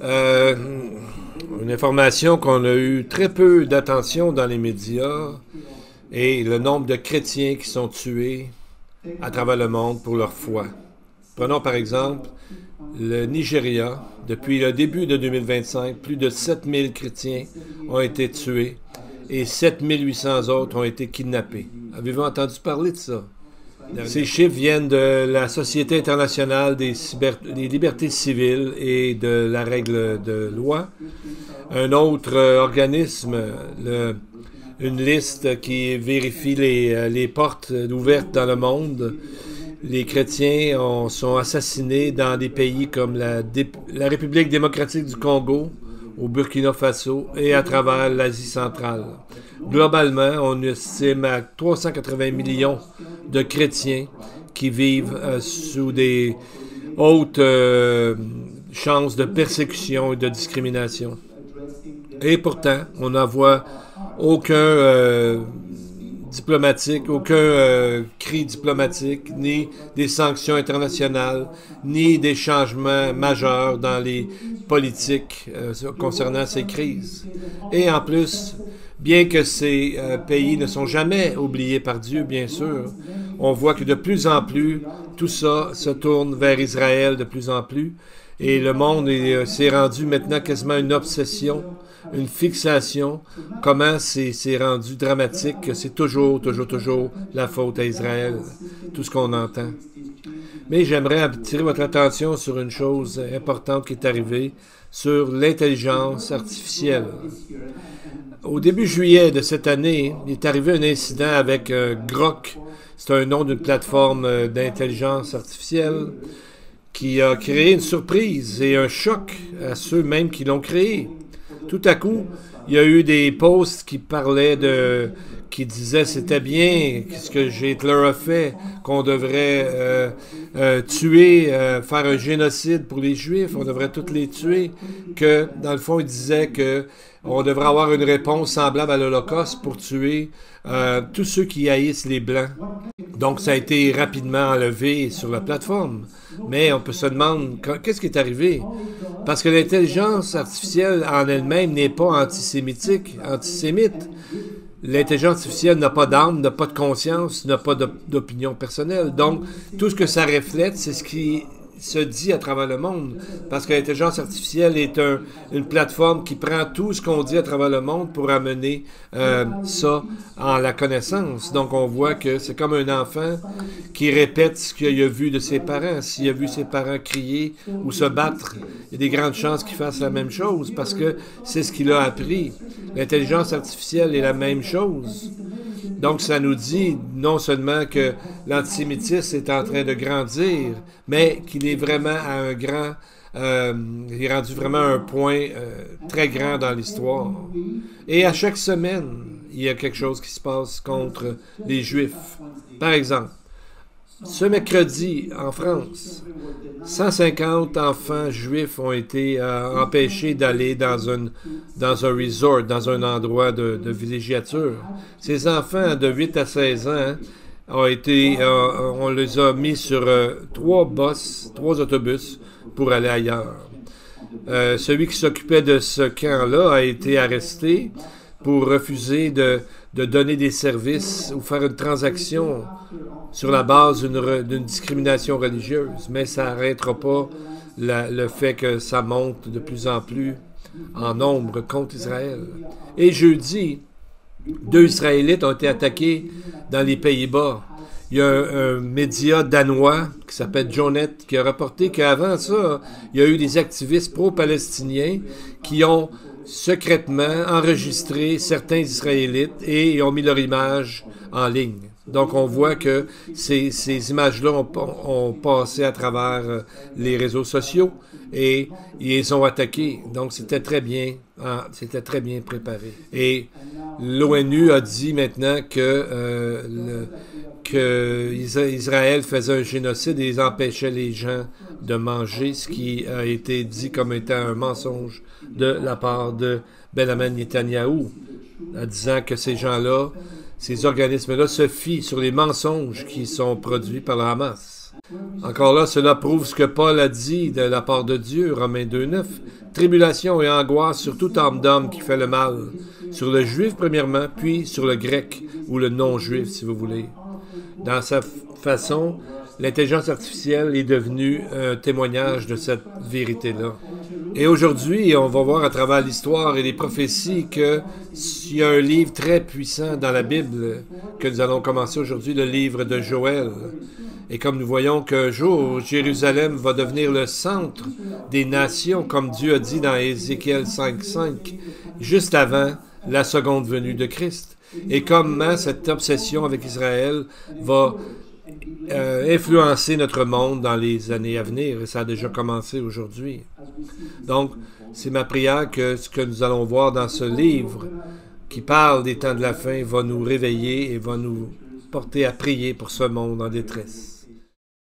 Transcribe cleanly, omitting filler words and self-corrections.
Euh, une information qu'on a eu très peu d'attention dans les médias est le nombre de chrétiens qui sont tués à travers le monde pour leur foi. Prenons par exemple le Nigeria. Depuis le début de 2025, plus de 7000 chrétiens ont été tués et 7800 autres ont été kidnappés. Avez-vous entendu parler de ça? Ces chiffres viennent de la Société internationale des libertés civiles et de la règle de loi. Un autre organisme, une liste qui vérifie les portes ouvertes dans le monde. Les chrétiens sont assassinés dans des pays comme la République démocratique du Congo, au Burkina Faso et à travers l'Asie centrale. Globalement, on estime à 380 millions de chrétiens qui vivent sous des hautes chances de persécution et de discrimination. Et pourtant, on n'en voit aucun diplomatique, aucun cri diplomatique, ni des sanctions internationales, ni des changements majeurs dans les politiques concernant ces crises. Et en plus, bien que ces pays ne sont jamais oubliés par Dieu, bien sûr, on voit que de plus en plus, tout ça se tourne vers Israël de plus en plus. Et le monde s'est rendu maintenant quasiment une obsession, une fixation. Comment c'est rendu dramatique que c'est toujours la faute à Israël, tout ce qu'on entend. Mais j'aimerais attirer votre attention sur une chose importante qui est arrivée, sur l'intelligence artificielle. Au début juillet de cette année, il est arrivé un incident avec Grok. C'est un nom d'une plateforme d'intelligence artificielle qui a créé une surprise et un choc à ceux même qui l'ont créé. Tout à coup, il y a eu des posts qui disaient c'était bien ce que Hitler a fait, qu'on devrait tuer, faire un génocide pour les Juifs, on devrait tous les tuer, que dans le fond, il disait que on devrait avoir une réponse semblable à l'Holocauste pour tuer tous ceux qui haïssent les Blancs. Donc, ça a été rapidement enlevé sur la plateforme. Mais on peut se demander, qu'est-ce qui est arrivé? Parce que l'intelligence artificielle en elle-même n'est pas antisémite. L'intelligence artificielle n'a pas d'âme, n'a pas de conscience, n'a pas d'opinion personnelle. Donc, tout ce que ça reflète, c'est ce qui se dit à travers le monde. Parce que l'intelligence artificielle est une plateforme qui prend tout ce qu'on dit à travers le monde pour amener ça en la connaissance. Donc, on voit que c'est comme un enfant qui répète ce qu'il a vu de ses parents. S'il a vu ses parents crier ou se battre, il y a des grandes chances qu'il fasse la même chose parce que c'est ce qu'il a appris. L'intelligence artificielle est la même chose. Donc, ça nous dit non seulement que l'antisémitisme est en train de grandir, mais qu'il est vraiment à un grand... il est rendu vraiment à un point très grand dans l'histoire. Et à chaque semaine, il y a quelque chose qui se passe contre les Juifs. Par exemple, ce mercredi, en France, 150 enfants juifs ont été empêchés d'aller dans un resort, dans un endroit de villégiature. Ces enfants de 8 à 16 ans on les a mis sur trois autobus pour aller ailleurs. Celui qui s'occupait de ce camp-là a été arrêté pour refuser de donner des services ou faire une transaction sur la base d'une discrimination religieuse. Mais ça n'arrêtera pas le fait que ça monte de plus en plus en nombre contre Israël. Et jeudi, 2 Israélites ont été attaqués dans les Pays-Bas. Il y a un média danois qui s'appelle Jonet qui a rapporté qu'avant ça, il y a eu des activistes pro-palestiniens qui ont secrètement enregistré certains Israélites et ils ont mis leur image en ligne. Donc, on voit que ces images-là ont passé à travers les réseaux sociaux et ils les ont attaqués. Donc, c'était très bien préparé. Et l'ONU a dit maintenant que Israël faisait un génocide et ils empêchaient les gens de manger, ce qui a été dit comme étant un mensonge de la part de Benjamin Netanyahou, en disant que ces gens-là, ces organismes-là se fient sur les mensonges qui sont produits par le Hamas. Encore là, cela prouve ce que Paul a dit de la part de Dieu, Romains 2,9. Tribulation et angoisse sur toute âme d'homme qui fait le mal, sur le juif premièrement, puis sur le grec ou le non-juif, si vous voulez. Dans sa façon, l'intelligence artificielle est devenue un témoignage de cette vérité-là. Et aujourd'hui, on va voir à travers l'histoire et les prophéties qu'il y a un livre très puissant dans la Bible que nous allons commencer aujourd'hui, le livre de Joël. Et comme nous voyons qu'un jour, Jérusalem va devenir le centre des nations, comme Dieu a dit dans Ézéchiel 5.5, juste avant la seconde venue de Christ. Et comment cette obsession avec Israël va influencer notre monde dans les années à venir. Et ça a déjà commencé aujourd'hui. Donc, c'est ma prière que ce que nous allons voir dans ce livre qui parle des temps de la fin va nous réveiller et va nous porter à prier pour ce monde en détresse.